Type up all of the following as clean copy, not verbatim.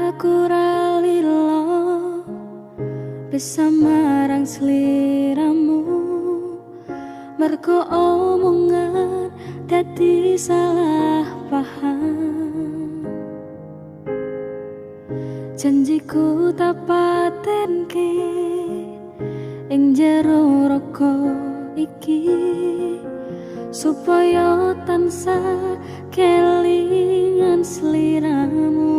aku ra lilo bisa marang sliramu, mergo omongan dadi salah paham. Janjiku tak patenke ing jero raga iki, supaya tansah kelingan sliramu.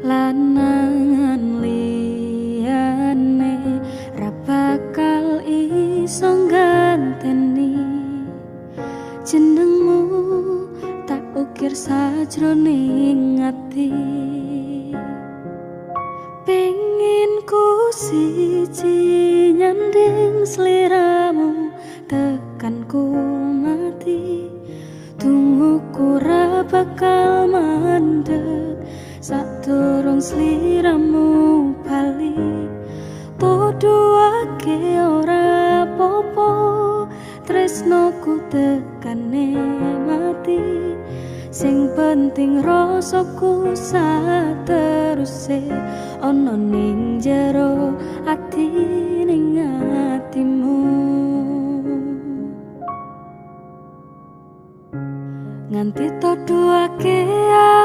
Lanangan liyane ra bakal iso ganteni jenengmu, tak ukir sajroning ati. Pengen ku siji nyanding sliramu, tekan ku mati tungguku ra bakal mandeg sadurung sliramu bali. Tuduhake ora apa-apa, tresnoku tekane mati. Sing penting rasaku sateruse ana ning jero ati, ning atimu. Nganti tuduhake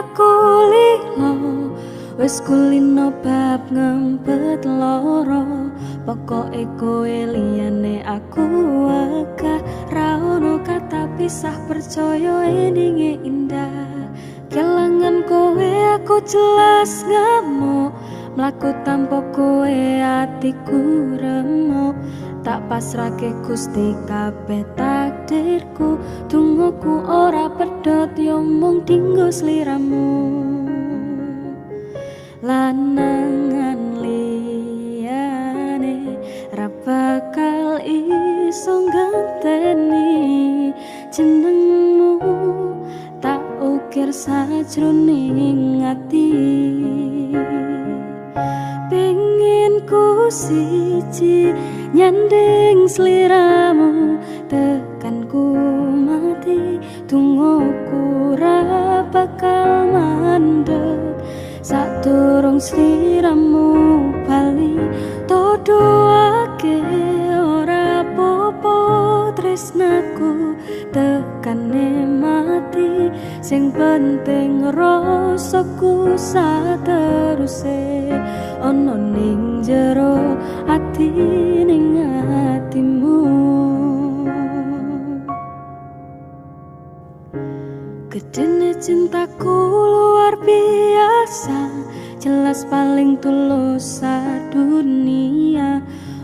aku lilo, wis kulino bab ngempet loro. Pokoke kowe liyane aku akeh, ra ono kata pisah, percaya endinge indah. Kelangan kowe aku jelas ngamuk, mlaku tanpa kowe atiku remuk. Tak pasrahke Gusti kabeh takdirku, tungguku ora pedhot yo mung dinggo sliramu. Lanangan liyane ra bakal iso ganteni jenengmu, tak ukir sajroning ati. Pengen ku siji nyanding sliramu, tekan ku mati tungguku ra bakal mandeg sadurung sliramu bali. Tuduhake ora apa-apa, tresnaku tekane mati. Sing penting rasaku sateruse ana ning jero ati, ning atimu. Gedene cintaku luar biasa, jelas paling tulus sadunia.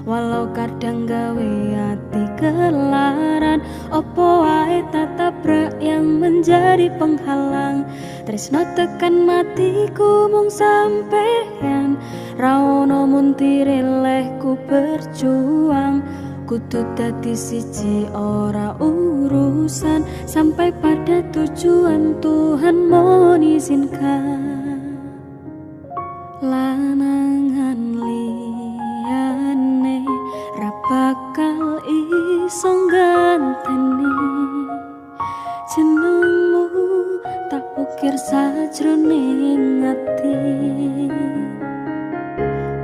Walau kadang gawe hati kelaran, opo wae tatabrak yang menjadi penghalang. Tresno tekan matiku mung sampean, ra ono muntire lehku berjuang. Kudu dadi siji ora urusan, sampai pada tujuan Tuhan mengizinkan. Lanangan liyane ra bakal iso ganteni jenengmu, tak ukir sajroning ati.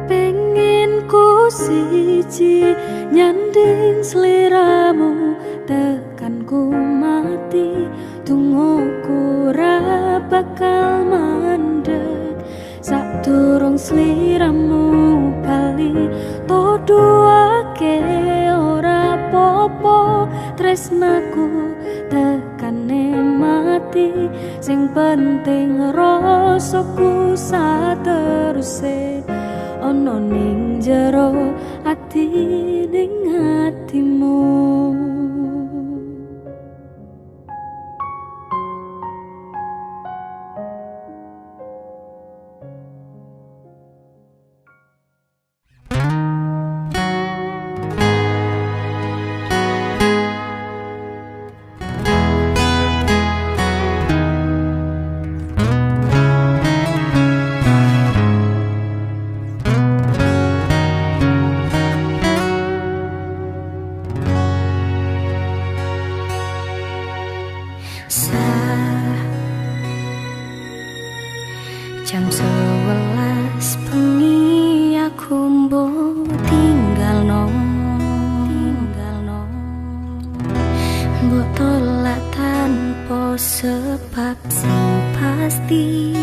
Pengen ku siji nyanding sliramu, tekan ku mati tungguku ra bakal mandeg sadurung sliramu bali. Tuduhake ora apa-apa, tresnaku tekane mati. Sing penting rasaku sateruse ana ning jero ati, ning atimu. Jam 11 bengi aku mbok tinggalno mbok tolak tanpa sebab sing pasti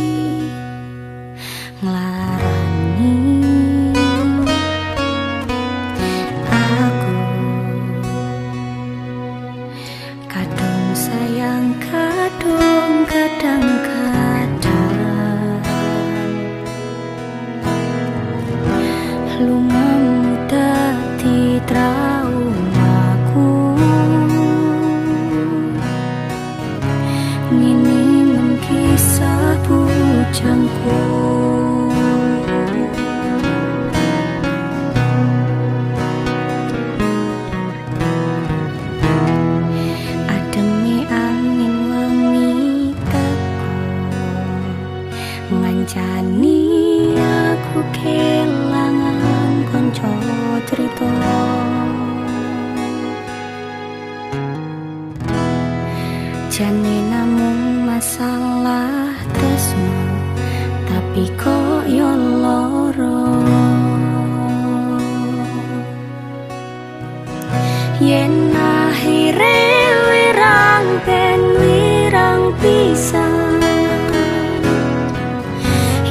nglarani aku kadung sayang kadung kadang-kadang lumamu dadi traumaku minimum kisah bujangku ademi angin wengi teko ngancani aku kelangan konco cerita jane namung masalah tresno tapi kok yo loro yen akhire wirang ben wirang pisan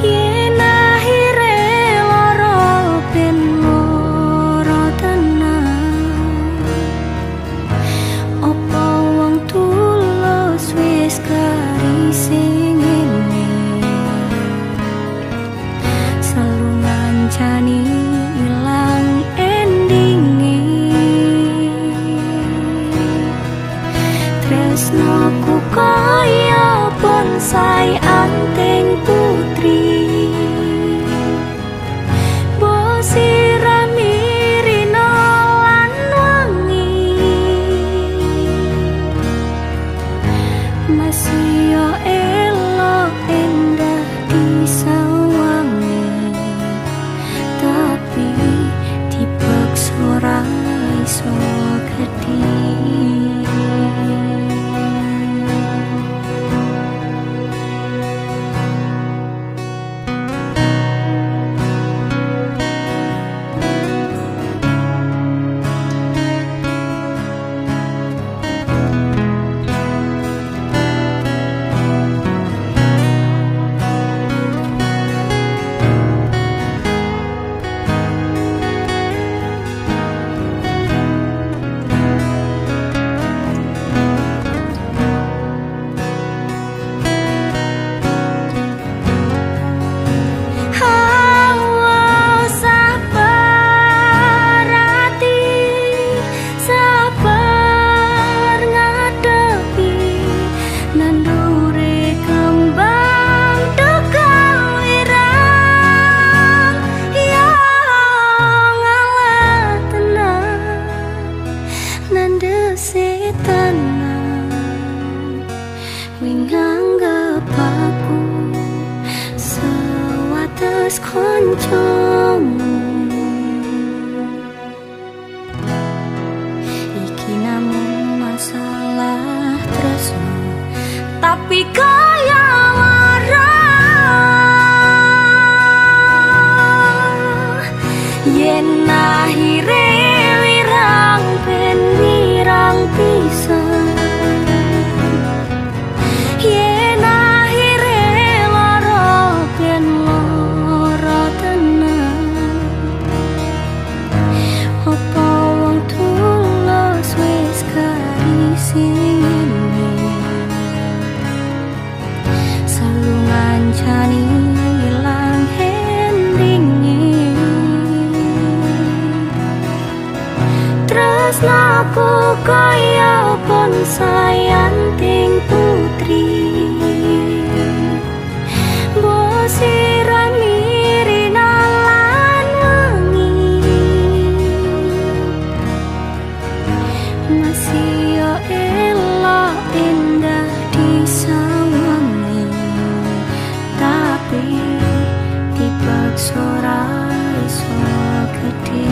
yen akhire loro ben loro tenan opo wong tulus wis karising ngene selalu ngancani ilang endinge tresnoku kaya bonsai anting putri bosirami rino lan wangi masih yo elok endah disawangi tapi dipaksa ora iso gedhe nganggep aku sewates koncomu iki namung masalah tresno tapi kaya lara yen akhire wirang ben wirang pisan yen akhire lara ben lara tenan opo wong tulus wis karising ngene selalu ngancani ilang endinge tresnaku kaya bonsai anting putri bosirami rino lan wangi masih yo elok endah disawangi tapi dipaksa ora iso gedhe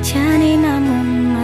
jane namung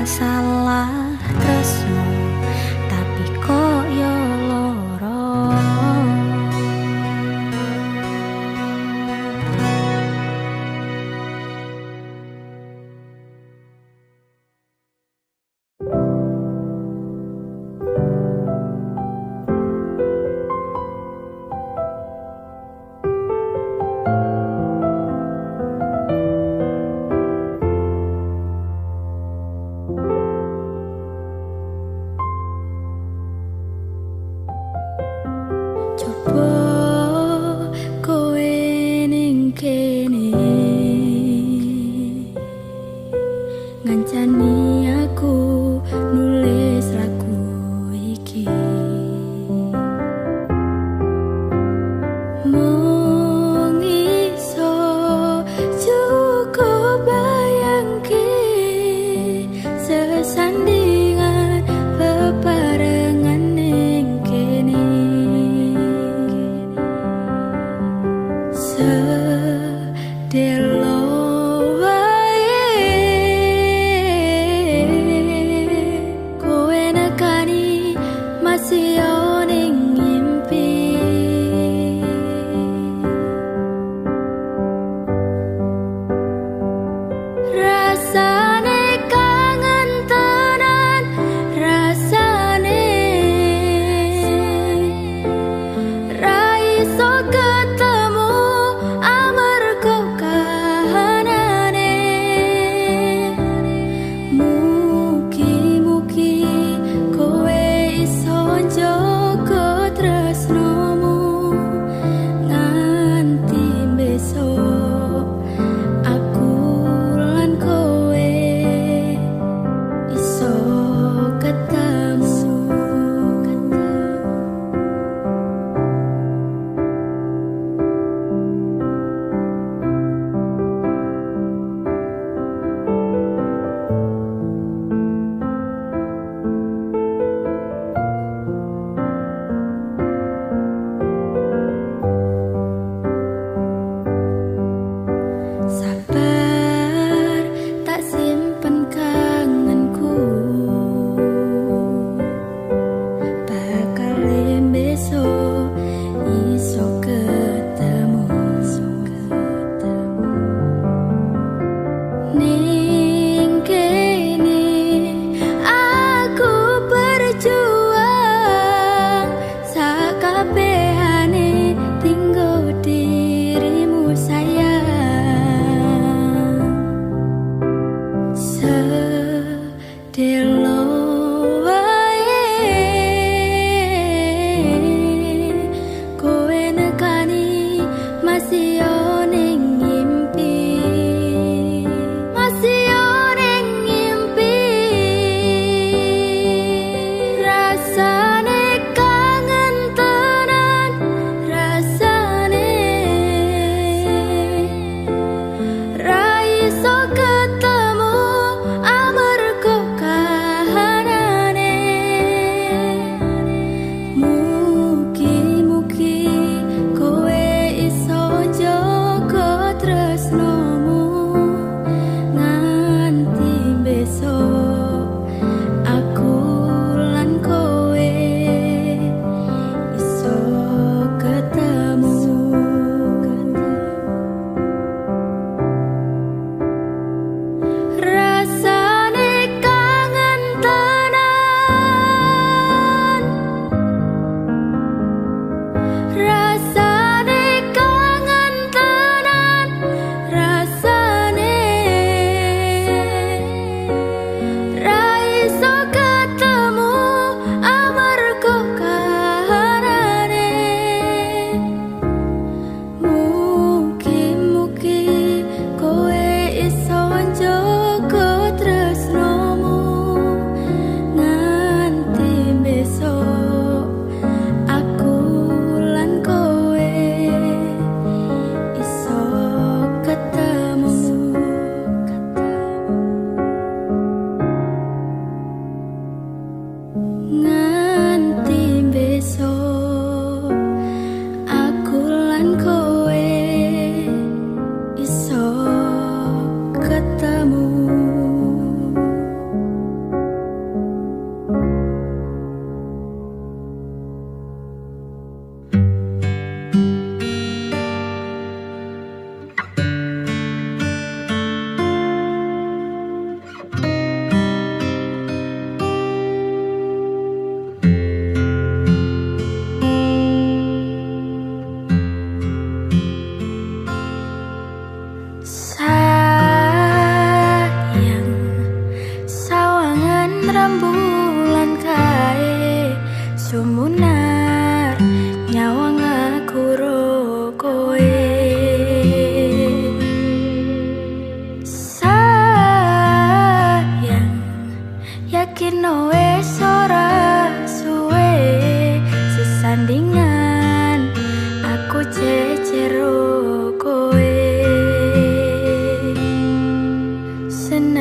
Sumunar nyawang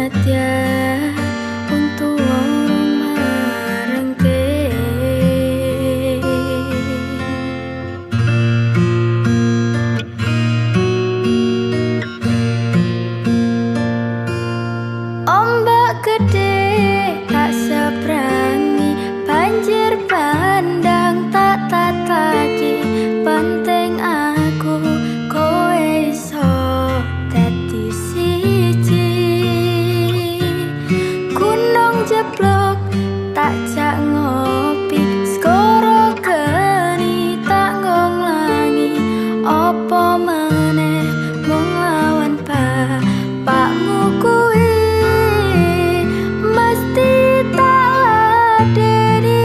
Senadyan untuk marengke ombak gede tak seberangi, banjir bandang tak tataki, penting aku kowe iso dadi siji. Gunung jeblok tak jak ngopi, skoro geni tak ngonglangi, opo meneh mung lawan bapakmu kuwi mesti tak ladeni.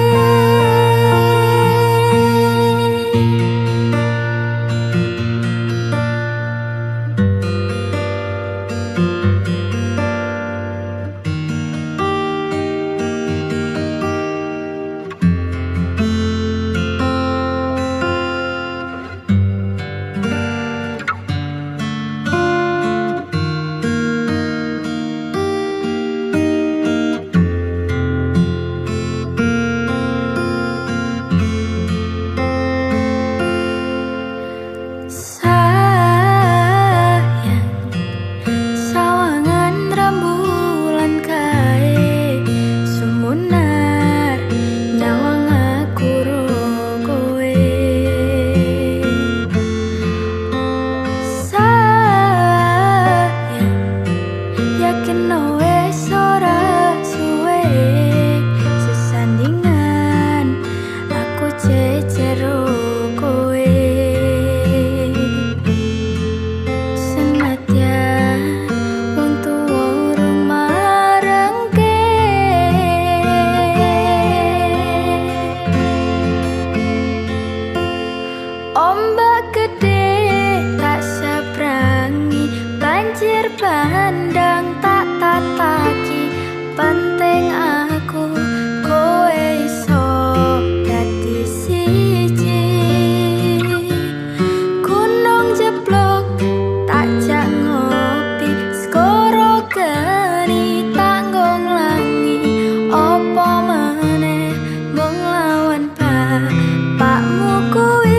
Ombak gede tak seberangi, banjir bandang tak tataki, penting aku kowe iso dadi siji. Gunung jeblok tak jak ngopi, skoro geni tak ngonglangi, opo meneh mung lawan bapakmu kuwi.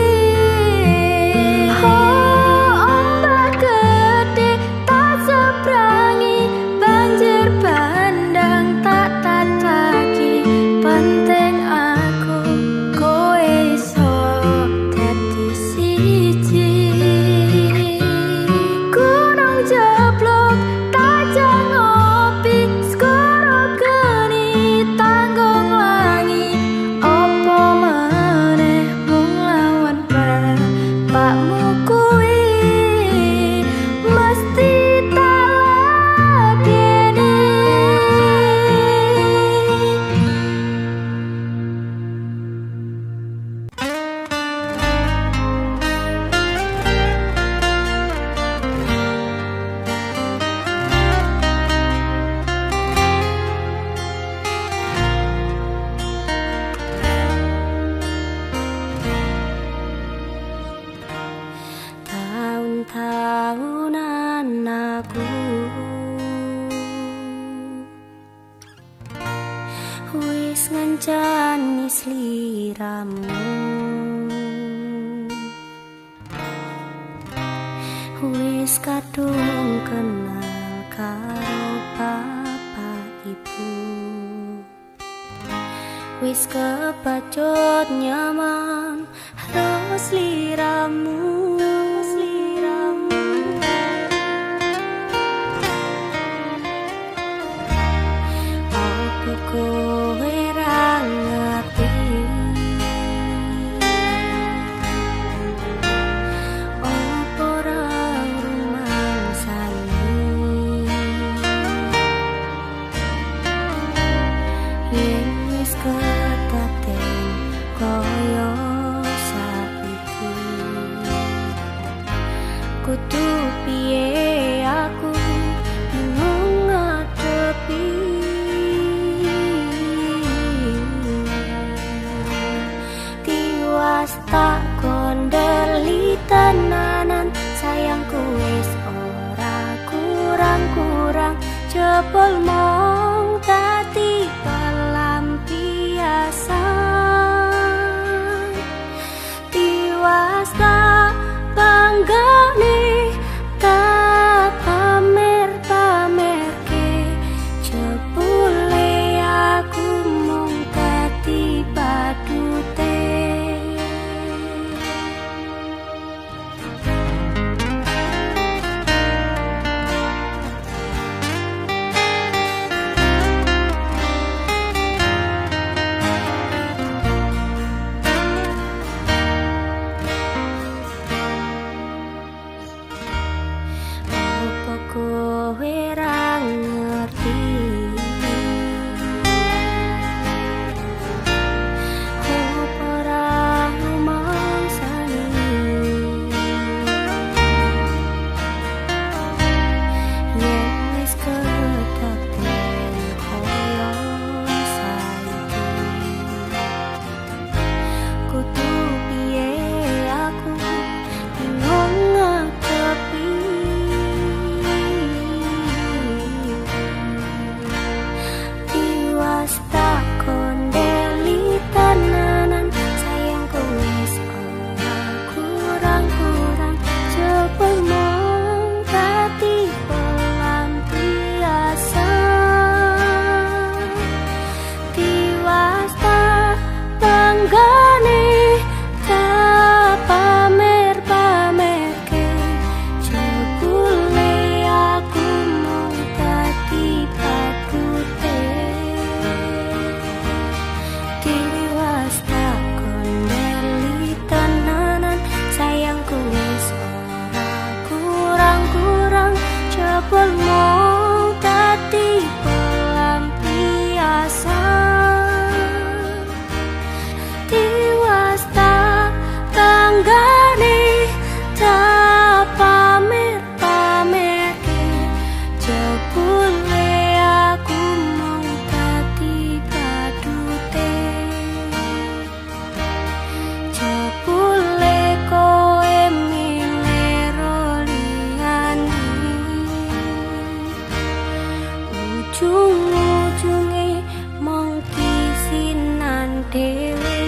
Tahun-tahunan aku wis ngancani sliramu, wis kadung kenal karo bapak ibu, wis kepacut nyaman karo sliramu. Kowe ra ngerti opo ra rumangsani yen wis kedaden koyo saiki. Kudu piye aku bingung ngadepi jebul mong dadi pelampiasan tiwas tak banggane tak pamer-pamerke jebule aku mung dadi badute. Kowe ra ngerti opo ra rumangsani yen wis kedaden koyo saiki kudu piye aku bingung ngadepi tak kondeli tenanan sayangku wis ora kurang-kurang jebul mong dadi pelampiasan tiwas tak banggane tak pamer-pamerke jebule aku mung dadi badute. Tiwas tak kondeli tenanan sayangku wis ora kurang-kurang jebul mong dadi pelampiasan tiwas tak tanggane tak pamer-pamerke jebule aku mung dadi badute. Jebule kowe milih liyane ujung-ujunge mung kisinan dhewe.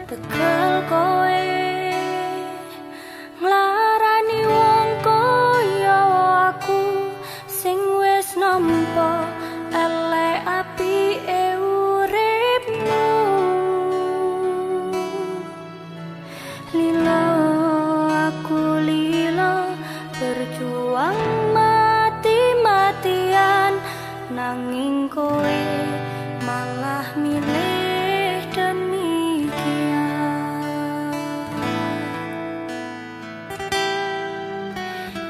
Tekel kowe nglarani wong kaya aku sing wis nampa elek apike uripmu lila aku lila berjuang mati-matian nanging kowe malah milih demikian.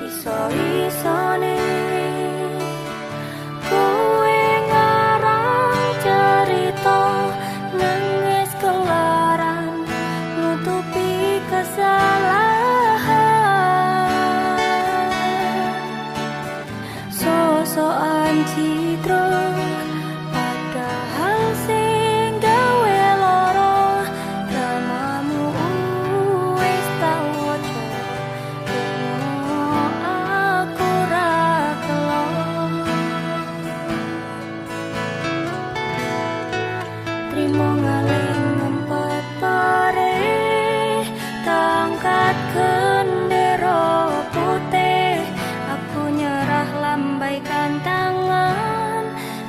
Iso-isone kowe ngarang cerita nangis kelaran nutupi kesalahan sosokan citra padahal sing gawe lara dramamu wis tak waca aku ra kelon trimo ngalih ngumpet pare tangkat gendera putih aku nyerah lambaikan tangan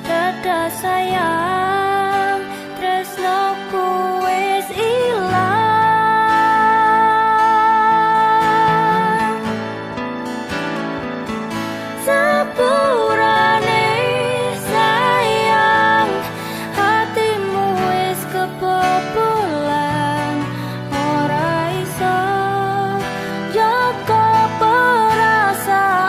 dada sayang tresnoku wis ilang sepurane sayang hatimu wis kebobolan ora iso jaga perasaan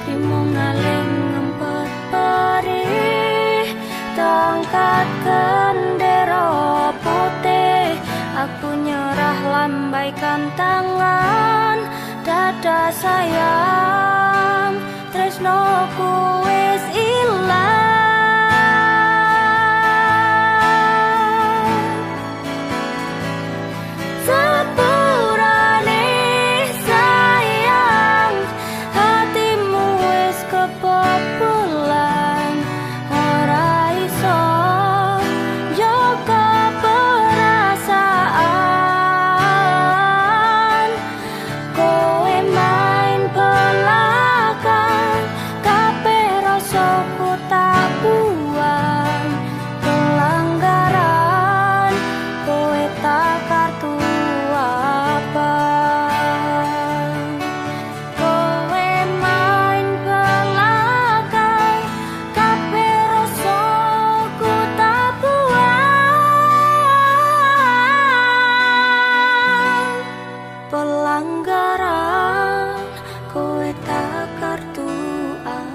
Trimo ngaling ngempet perih tongkat gendera putih. Aku nyerah lambaikan tangan, dada sayang, tresnoku wis ilang. Sepurane sayang, hatimu wis kebobolan, ora iso jaga perasaan. Kowe main belakang, kabeh rasaku tak buang. Pelanggaran, kowe tak kartu abang. Kowe main belakang, kabeh rasaku tak buang. Pelanggaran, kowe tak kartu abang.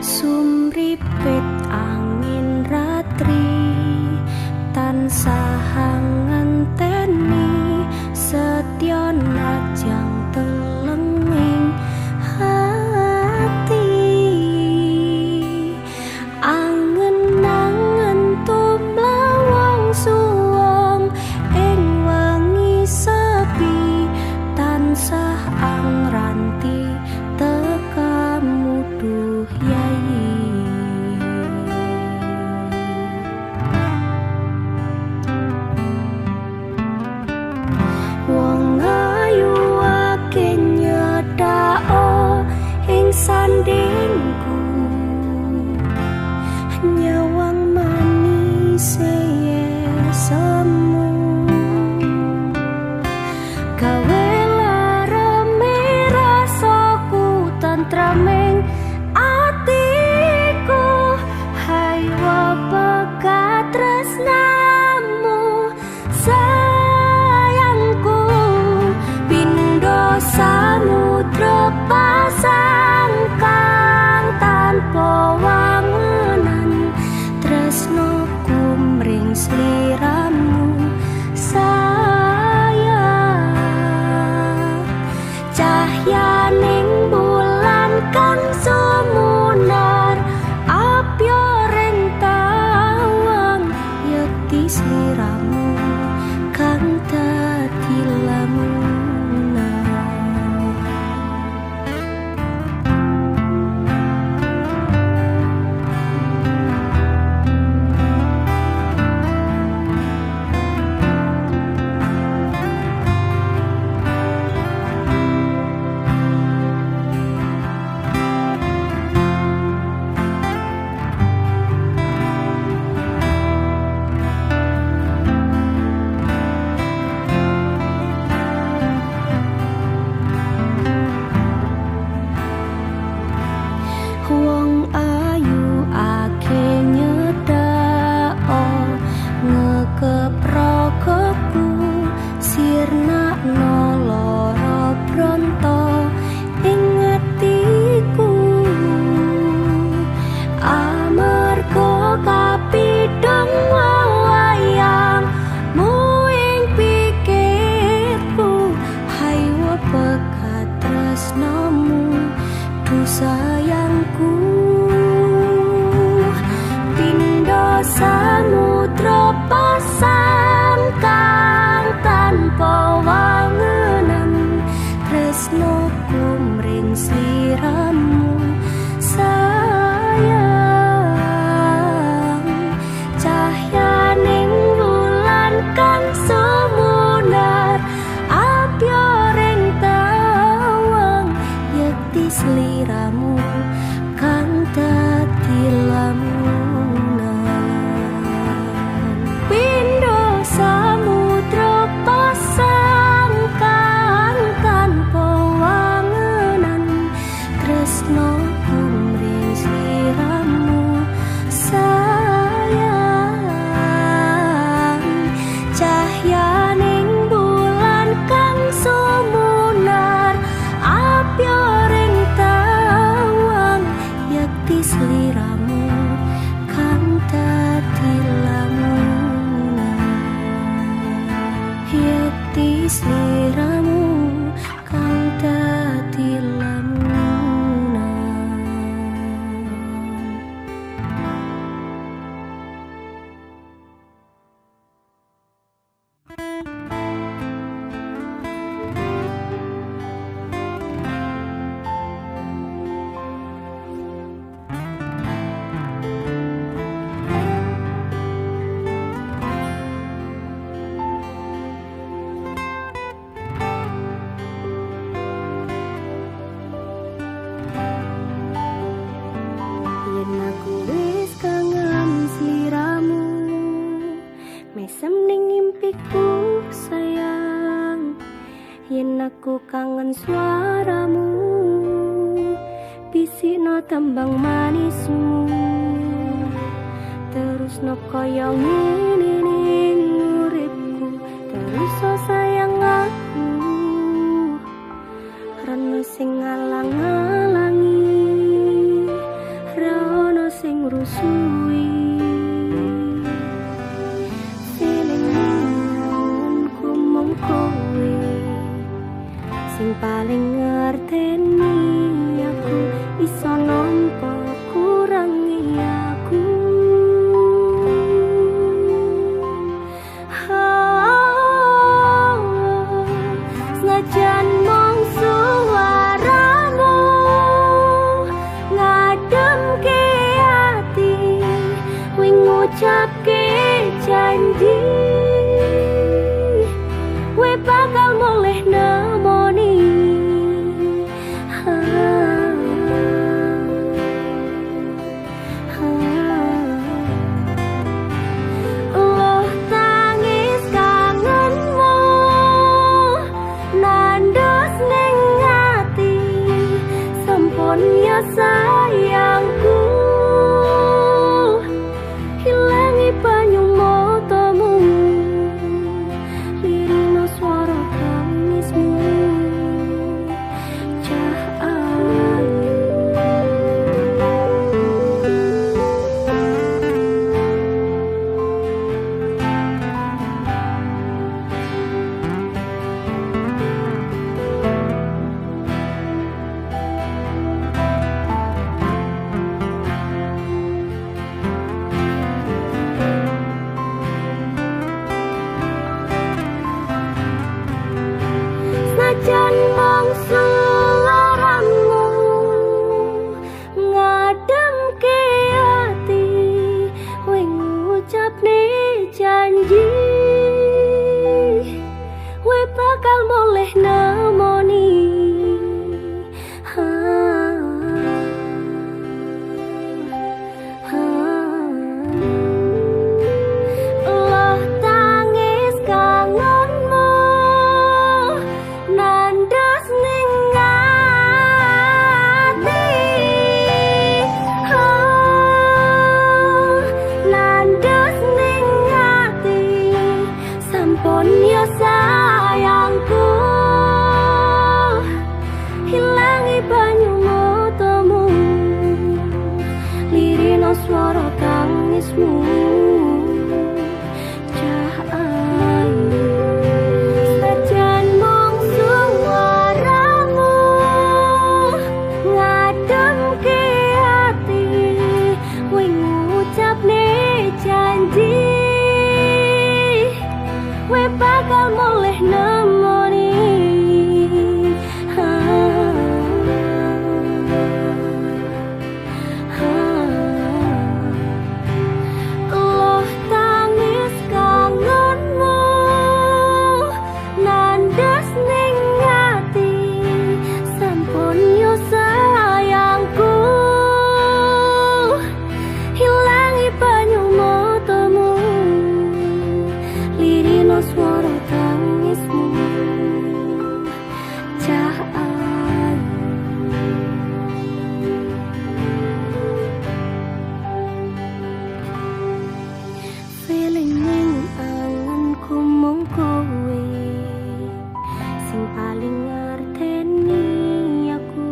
Sumripit angin ratri, tansah ngenteni setya najang telenging hati. Angen-angen tumlawang suwung ing wengi sepi, tansah angranti tekamu duh yai. Wong ayu sliramu kang dadi lamunan. Yen aku wis kangen sliramu, mesem ning impiku sayang. Yen aku kangen suaramu, bisikno tembang manismu. Terus no koyo ngene ning uripku, terus so sayang aku. Rene sing ngalang-alangi, rono sing rusui. Feeling ku mung kowe sing paling ngerteni aku, iso nampa kurangi aku. Senajan mung suaramu ngademke ati, wing ngucapke janji, we bakal mulih nemoni. Loh tangis kangenmu nandos ning ati, sampun ya sayangku. Hilangi banyu matamu, lirino swara tangismu. Cah ayu senajan mung suaramu ngademke ati, wing ngucapne janji, we bakal mulih nemoni. Loh tangis kangenmu nandos ning ati, nandos ning ati, sampun ya sayangku. Hilangi banyu matamu, lirino swara tangismu. Cah ayu senajan mung suaramu ngademke ati, wing ngucapne janji, we bakal mulih nemoni. Loh tangis kangenmu nandos ning ati, sampun yo sayangku. Hilangi banyu matamu, lirino swara tangismu. Cah ayu feeling ning anganku mung kowe sing paling ngerteni aku.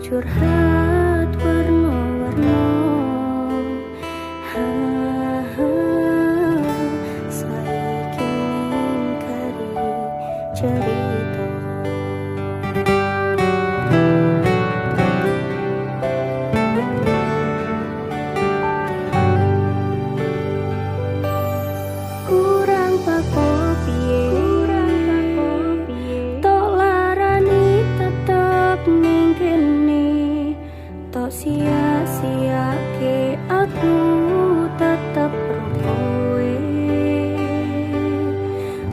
curhat warna-warna. Saiki ningkari cerita. Kurang pako piye, tok larani tetep ning kene, tok sia-siake aku tetep rokowe.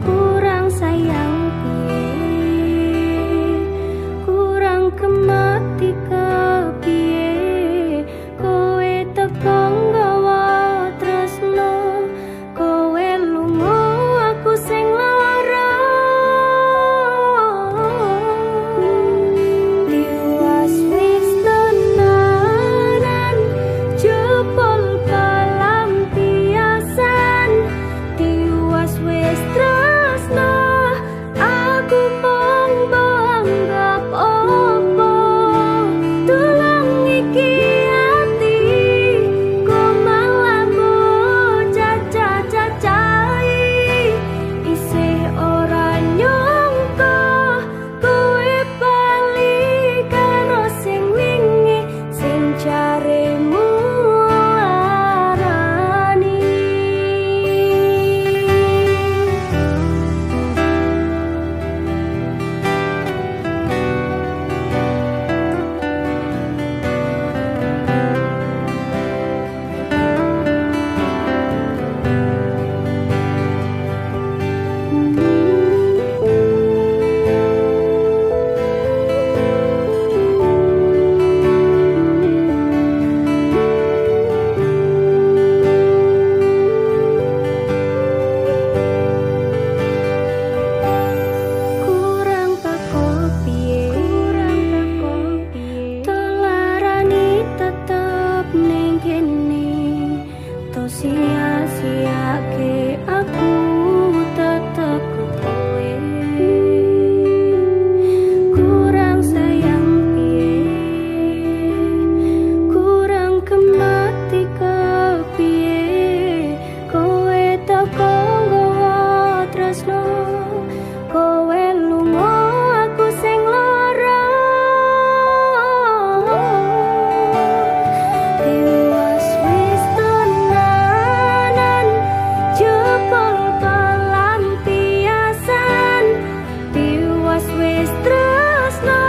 Kurang sayang piye, kurang kemati kepiye, kowe teko nggawa tresno, kowe lunga aku sing lara. Tiwas wis tenanan jebol pelampiasan, tiwas wis tresno aku mung anggap opo. Tulang iki ati kok malah bocah-cacai, isih ora nyangka kowe bali karo sing wingi sing jaremu larani. Kurang pako piye, telarani tetep ning kene, to sia-siake aku tetep kowe. Kurang sayang piye, kurang kemati kepiye, kowe teko nggawa tresno, kowe lunga aku sing lara. Tiwas wis tenanan jebol pelampiasan, tiwas wis tresno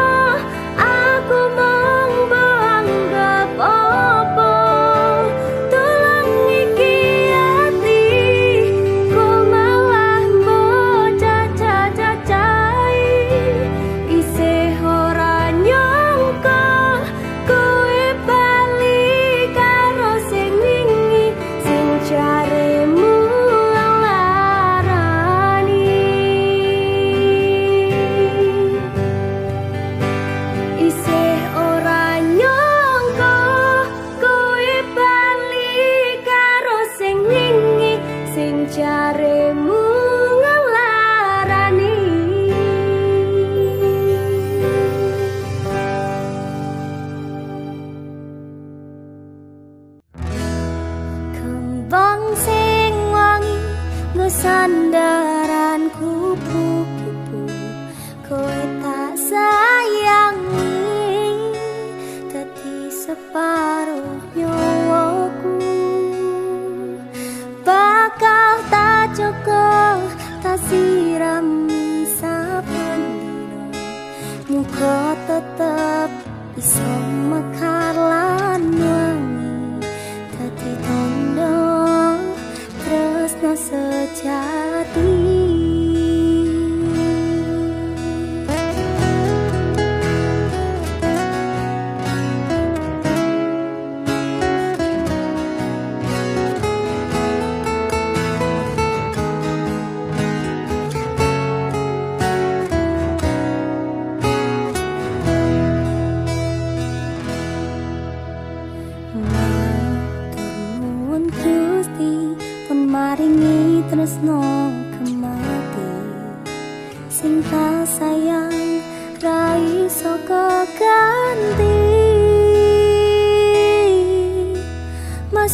aku mung anggap opo. Tulang iki ati kok malah bocah-cacai, isih ora nyangka kowe bali karo sing wingi sing jaremu larani. Isih ora nyangka kowe bali karo sing wingi sing jaremu ngelarani. Kembang sing wangi nggo sandaran kupu-kupu, kowe tak sayangi dadi separuh nyawaku. Bakal tak cukup tak sirami saben dino, muga tetep iso mekar lan wangi dadi tondo tresno sejati.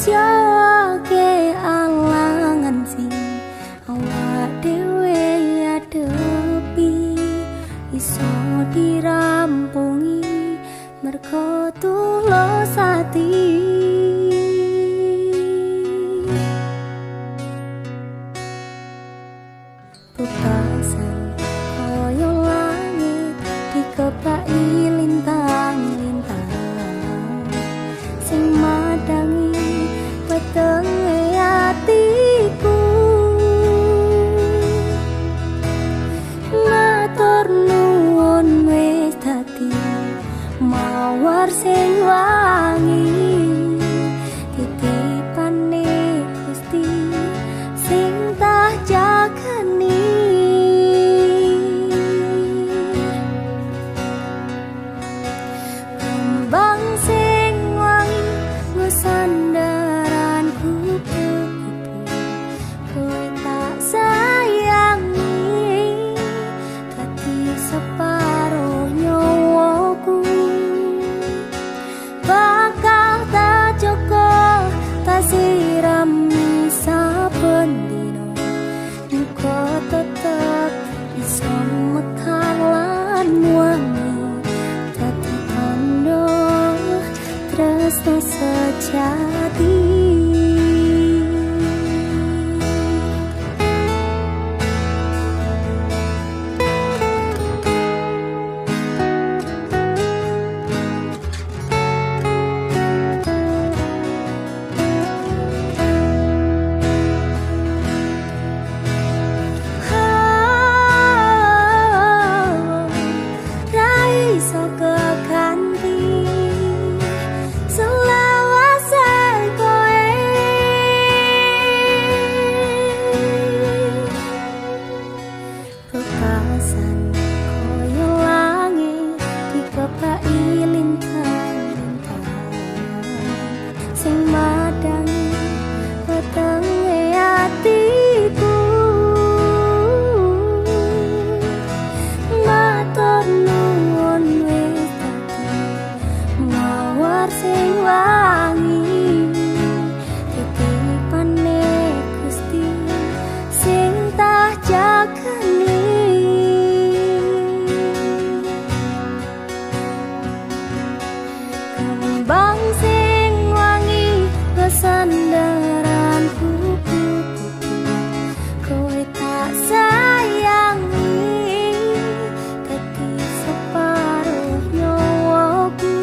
Jake alangan sing awak dhewe adepi iso dirampungi mergo tulus ati. Putasan koyo langit dikepaki lintang-lintang sing madangi wetenge atiku. Matur nuwun wis dadi mawar sing wangi titipane Gusti sing tak jagani. Kembang sing wangi sandaran kupu-kupu kowe tak sayangi dadi separo nyawaku. Bakal tak joko tak sirami saben dino muga tetep iso mekar lan wangi dadi tandha tresno sejati. Kembang sing wangi sandaran kupu-kupu kowe tak sayangi dadi separuh nyawaku.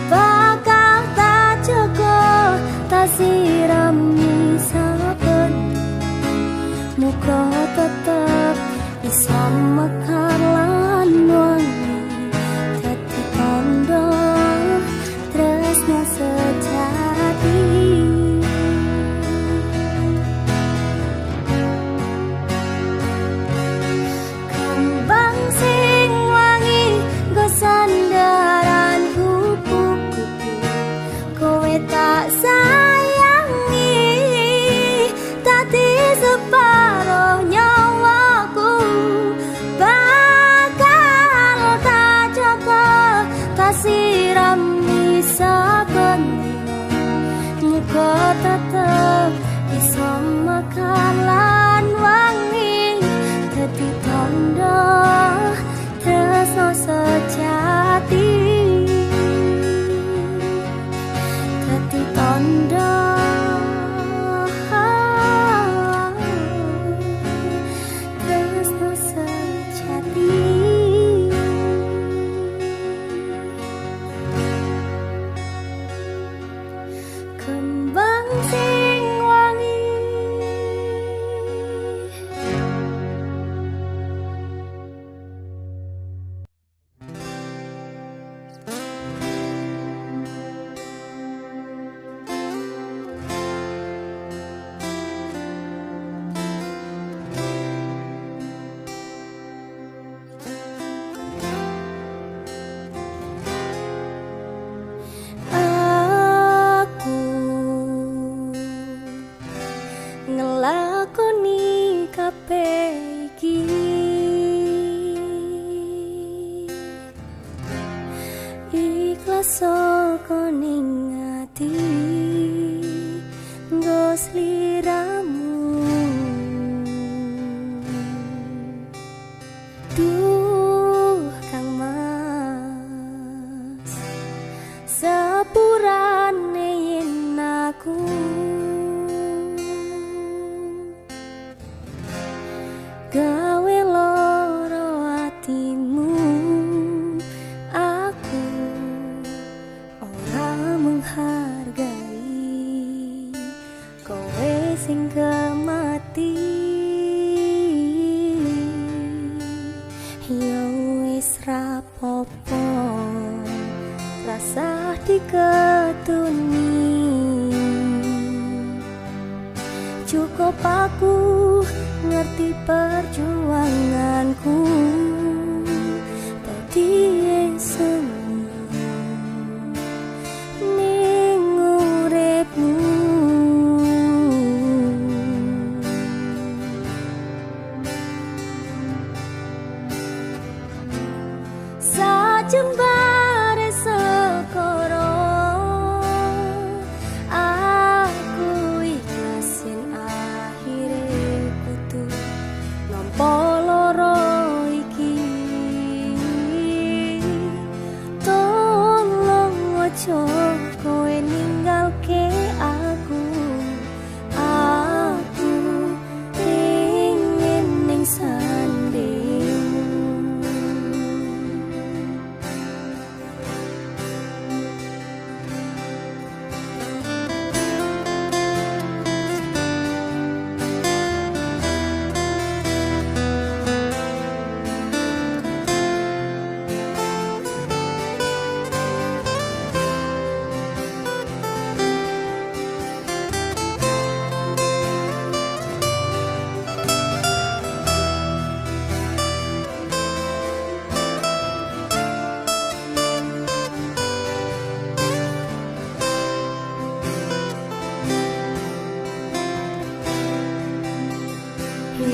Bakal tak jaga tak sirami saben muga tetep iso mekar lan wangi dadi tandha tresno sejati. Kembang sing wangi go sandaran kupu-kupu kowe tak sayangi dadi separuh nyawaku. Bakal tak jaga tak sirami saben dino muga tetep iso mekar lan wangi dadi tandha tresno sejati. Dadi tandha tresno sejati. Kembang sing wangi aku ngelakoni kabeh iki ikhlas saka ning ati nggo sliramu. Duh Kang Mas, sepurane yen aku gawe loro atimu, aku ora menghargai kowe sing kemati. Ya wis rapopo rasa diketuni, cukup aku ngerti perjuanganku dadi semu ning uripmu. Sajembare sekoro aku ikhlasin akhire kudu nampa loro iki. Tolong ojo kowe ninggalke aku, aku ingin ning sandingmu.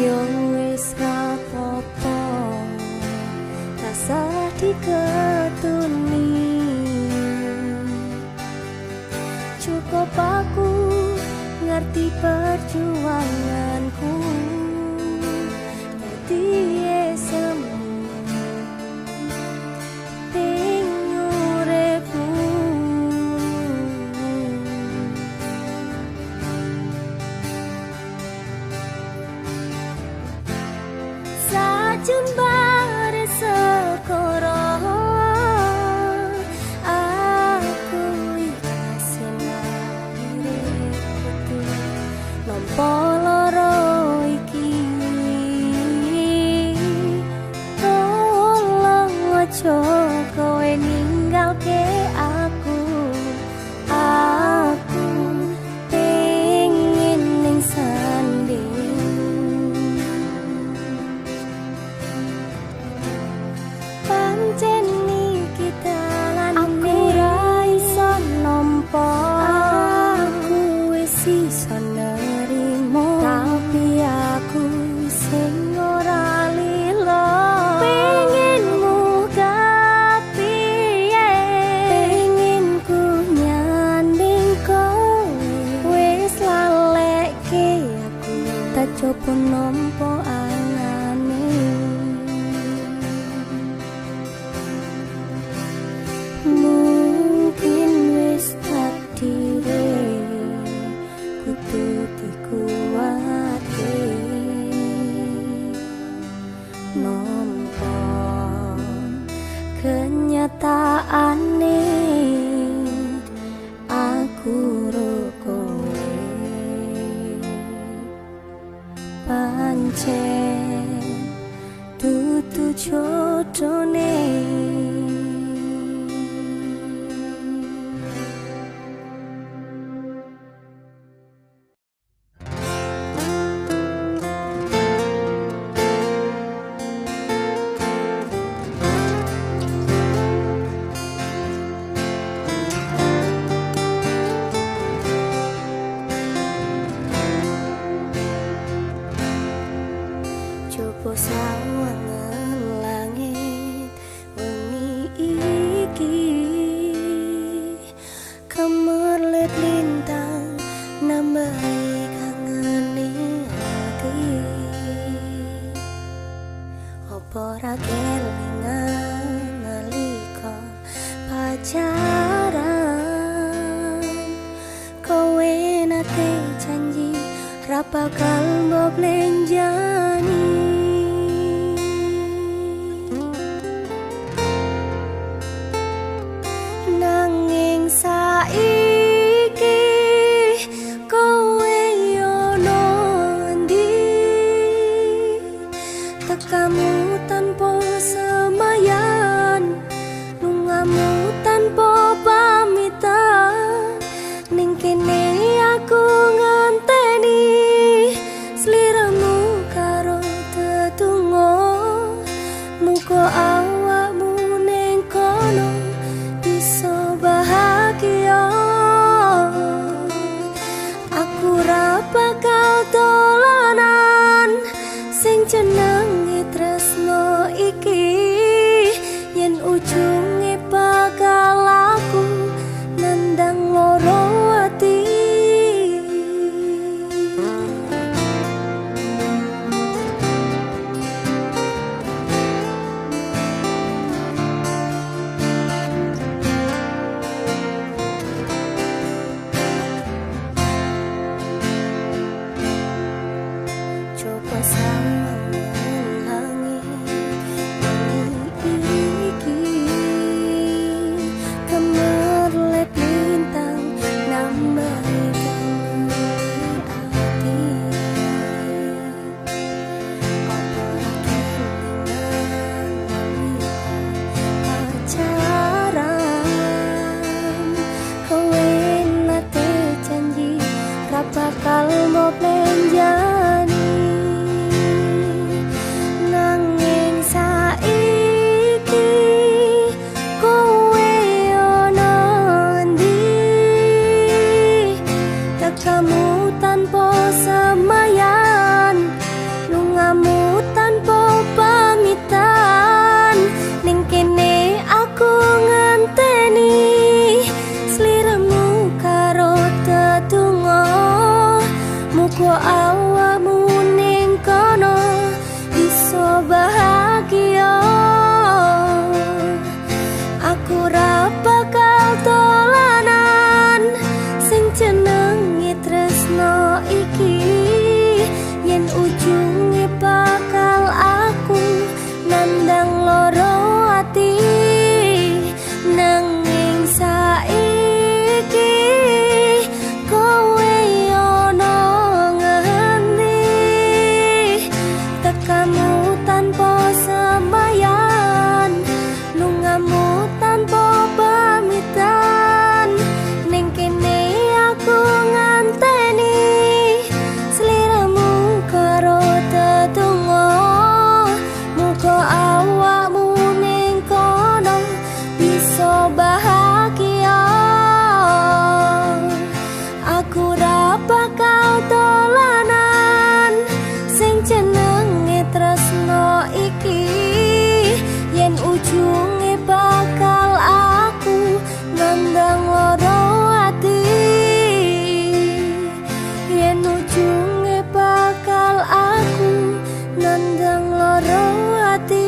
Yo wis rapopo rasa diketuni, cukup aku ngerti perjuanganku dadi semu ning uripmu. Sajembare sekoro aku ikhlasin akhire kudu nampa loro iki. Tolong ojo kowe ninggalke aku, aku ingin ning sandingmu. Pancen iki dalan aku ra iso nampa, aku wis iso nerimo, tapi aku sing ora lilo. Pengenmu kepiye, pengen ku nyanding kowe, wis lalekke aku tak coba nampa anane. Mungkin wis takdire kudu dikuwate nampa kenyataane aku ro kowe pancen dudu jodone. Coba sawangan langit pacaran. Kowe nate janji ra bakal mbok lenjani. Nanging saiki kowe ono ndi, tekamu tanpa semayan, lungamu tanpa pamitan. Ning kene aku ngenteni sliramu karo tetunggo, muga awakmu ning kono bisa bahagia. Aku ra bakal dolanan sing jenenge tresno iki, yen ujunge bakal aku nandang loro ati. Coba sama langit iki, kemerlep lintang nambahi hati. Pacaran, kowe nate janji ra bakal mau lenjani. Nanging saiki kowe ono ndi, tekamu tanpa semayan, lungamu tanpa pamitan. Ning kene aku ngenteni sliramu karo tetunggo, muga awakmu ning kono bisa bahagia. Aku ra bakal dolanan sing jenenge tresno iki, yen ujunge bakal aku nandang loro ati. Nanging saiki kowe ono ngendi, tekamu tanpa semayan, lungamu tanpa pamitan. Ning kene aku nganteni sliramu karo tetunggo, muga awakmu ning kono bisa bahagia. Aku ra bakal dolanan sing jenenge tresno iki, yen ujunge bakal aku nandang loro ati. Yen ujunge bakal aku nandang loro ati.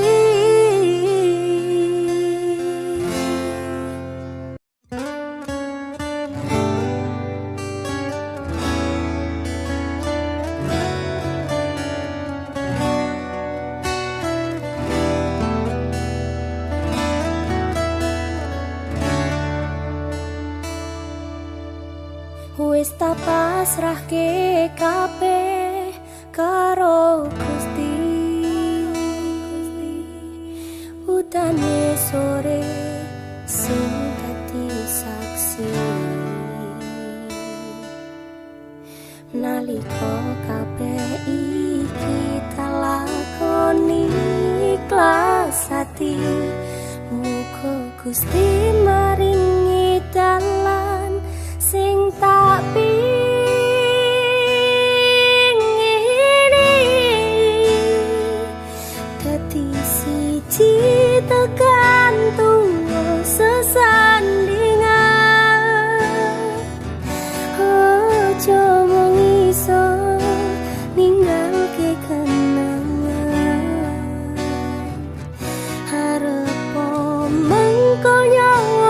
Wis tak pasrahke kabeh karo Gusti. Utane sore sing dadi saksi, nalika kabeh iki tak lakoni ikhlas ati. Muga Gusti maringi dalan sing tak pingini, dadi siji tekan tunggu sesandingan. Ojo mung iso ninggalke kenangan, harep mengko nyawa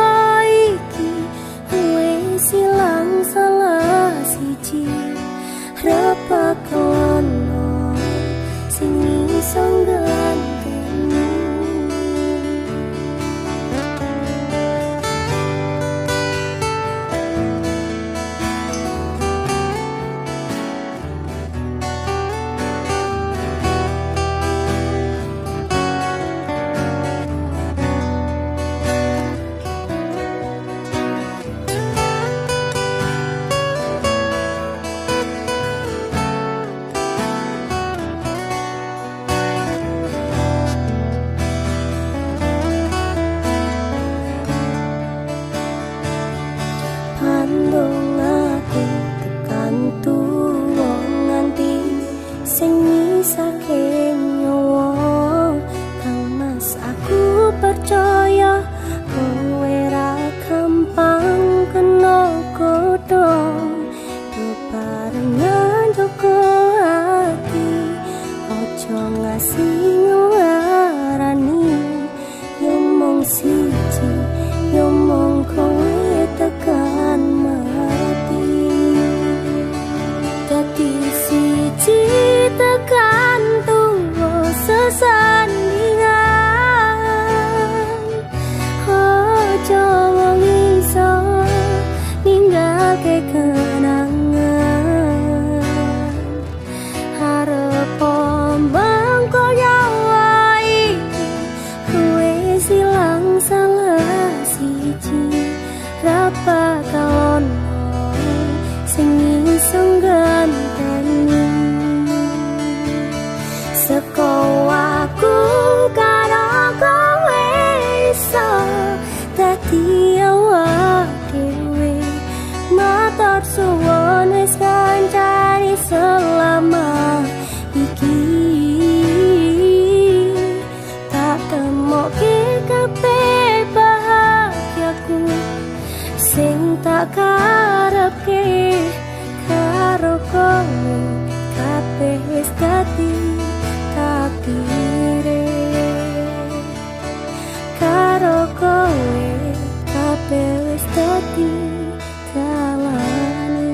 ke kenangan harap mangko nyawa iki kowe silang salah siji rapa kaono sing iso ganteni seko aku karo kowe iso dadi awak dhewe matur suwun wis kancani selama iki tak temokke kabeh bahagiaku sing tak karepke karo kowe kabeh wis dadi takdire karo kowe kabeh wis dadi dalane.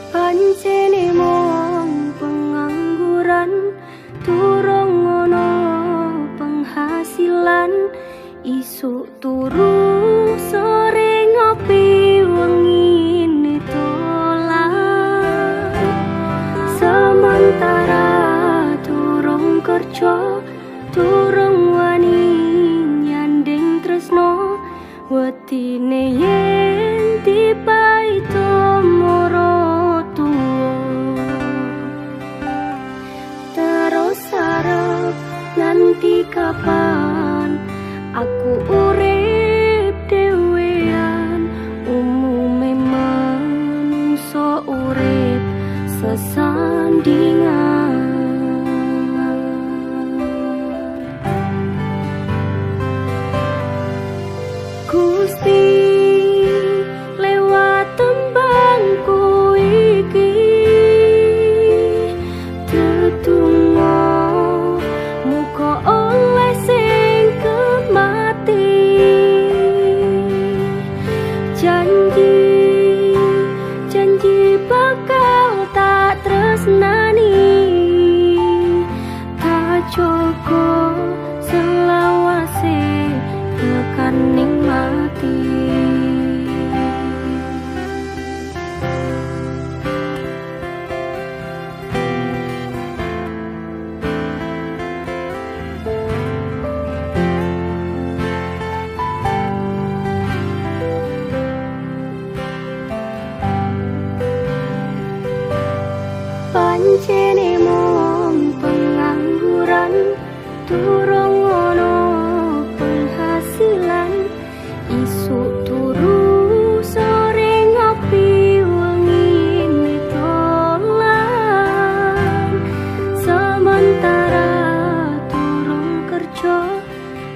Pancene mung pengangguran turung ngono penghasilan isuk turu sore ngopi wengi nitolan sementara turung kerja turung wani nyanding tresno wetine yen tiba itu moro nanti kapan aku urip dhewean umume manungsa urip sesandingan Gusti lewat tembangku iki tetunggo muka oleh sing kemati janji bakal tak tresnani tak joko selawase tekan nikmati pancene mung pengangguran turung ono penghasilan isuk turu sore ngopi wengi nitolan sementara turung kerja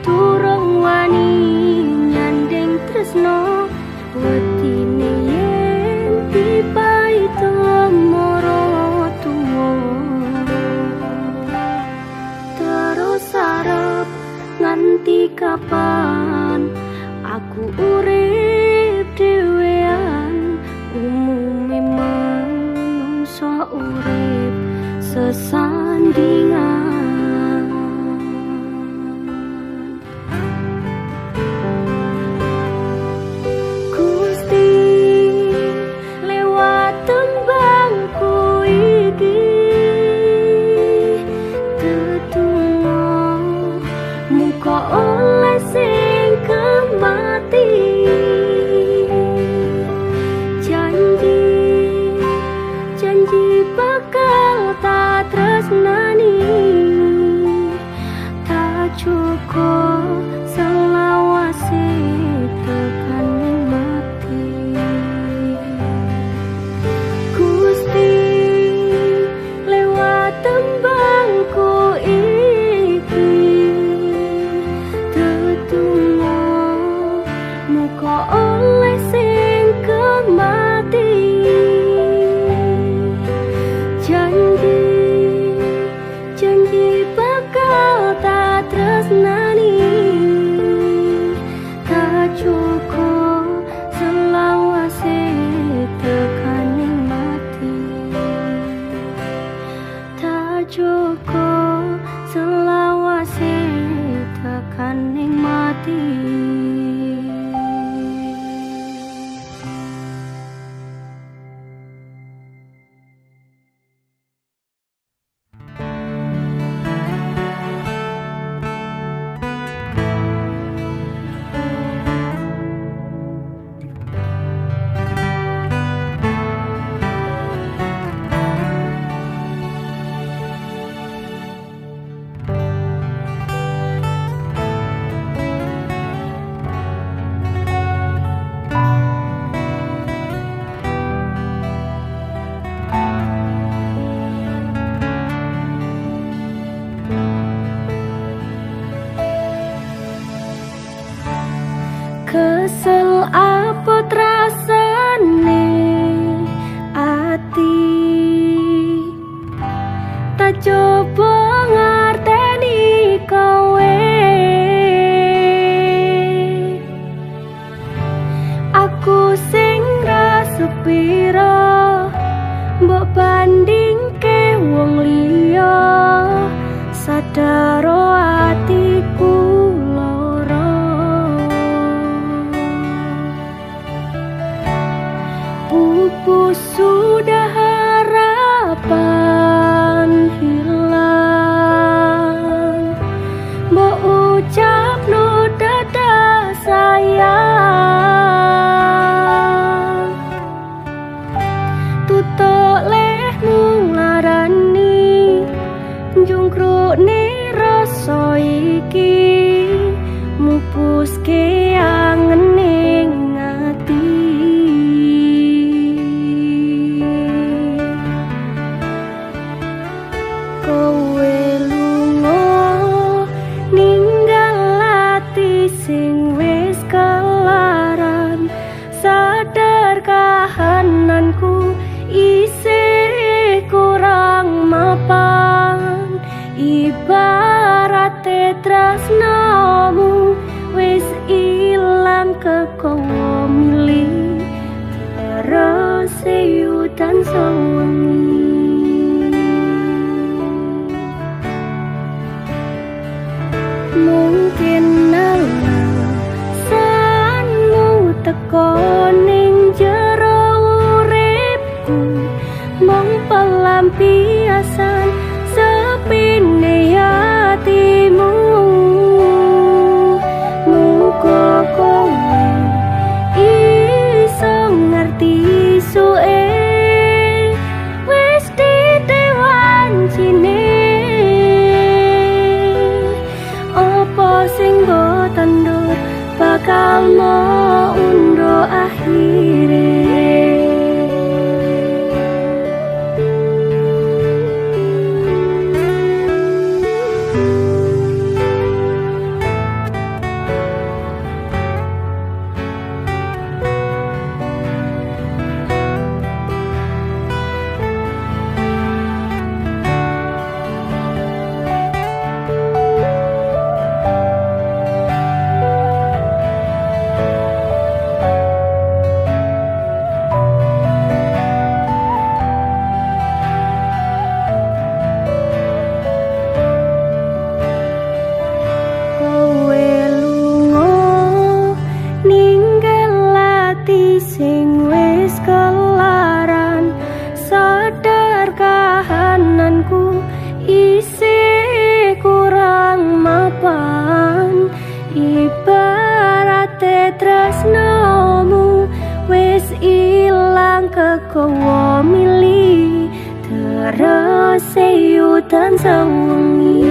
turung wani nyandeng tresno wetine yen tiba itu moro nanti kapan aku urip dhewean umume manungsa urip sesandingan Gusti lewat tembangku iki muka oleh sing kemati janji bakal tak tresnani tak cukup selawase tekan mati Gusti lewat tembangku iki tetunggo pungkase tekan ning mati. Kesel apa rasane ati, tak coba ngerteni kowe. Aku sing ra sepira mbok bandingke wong liya, sadaro atiku pupus sudah harapan hilang, mbok ucap no dada sayang, tutuk lehmu nglarani jungkrukne rasa iki, mupuske angen ning ati. Kowe lunga ninggal ati sing wis kelaran, sadar kahananku isih kurang mapan, ibarate tresnamu wis ilang kekowo milih, terus yudan sewengi. Mungkin alasanmu teko ning jero uripku, mung pelampiasan sepine hatimu. Muga kowe iso ngerti suwe wis ditewancine, opo sing mbok tandur bakal mau undo akhire. Sing wis kelaran, sadar kahananku isih kurang mapan, ibarate tresnamu wis ilang kekowo milih, terus yudan sewengi.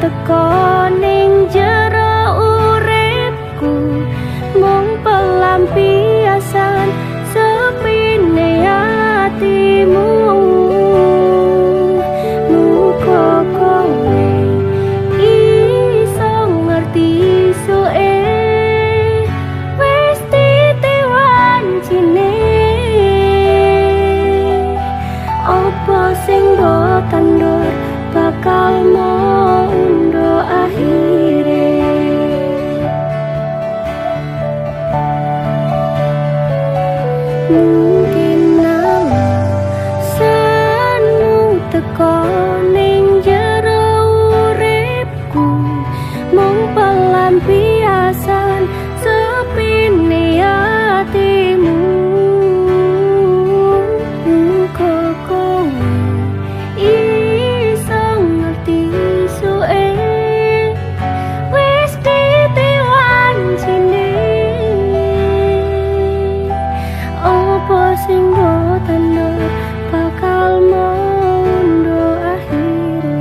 Teko ning jero uripku, mung pelampiasan sepine hatimu. Muga kowe iso ngerti suwe Mungkin alasanmu teko ning jero uripku, mung pelampiasan sepine atimu. Kok kowe iso ngerti suwe wis ditewancine. Apa sing boten bakal mondo akhire.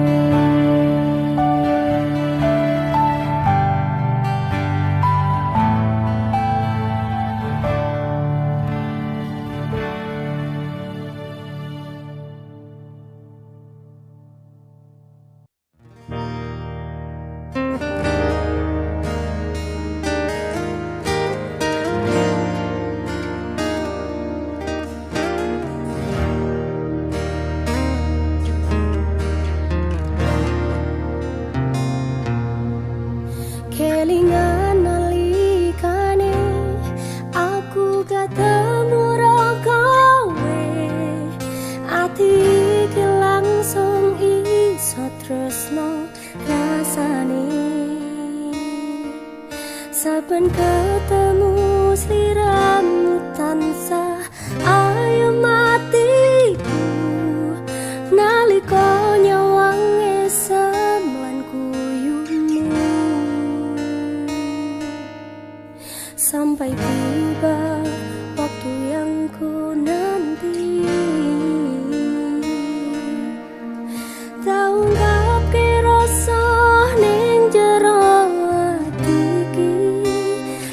Kelingan nalikane aku ketemu ro kowe, ati iki langsung iso tresno rasane. Saben ketemu sliramu tansah ayo matiku, nalika nyawang esem lan guyumu. Sampai tiba waktu yang ku nanti, tau ngapke rasa ning jero ati iki,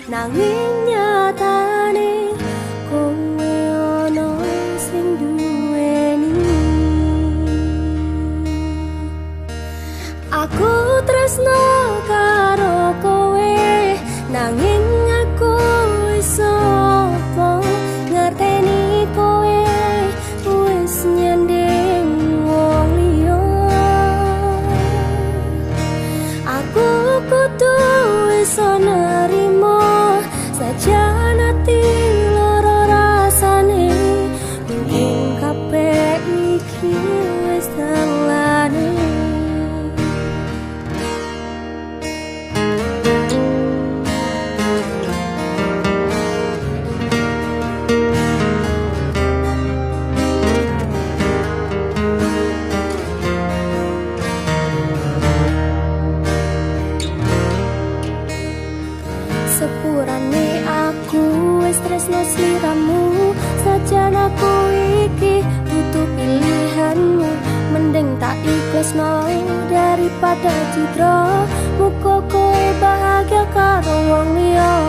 nanging nyatane kowe ono sing duweni. Aku tresno karo kowe, nanging aku iso apa ngerteni kowe wis nyanding wong liya. Aku kudu iso nerimo sajan ati loro rasane, mungkin kabeh iki wis dalane. Sepurane aku wis tresno sliramu, sajan aku iki butuh pilihanmu. Mending tak ikhlasno daripada cidra, muga kowe bahagia karo wong liya.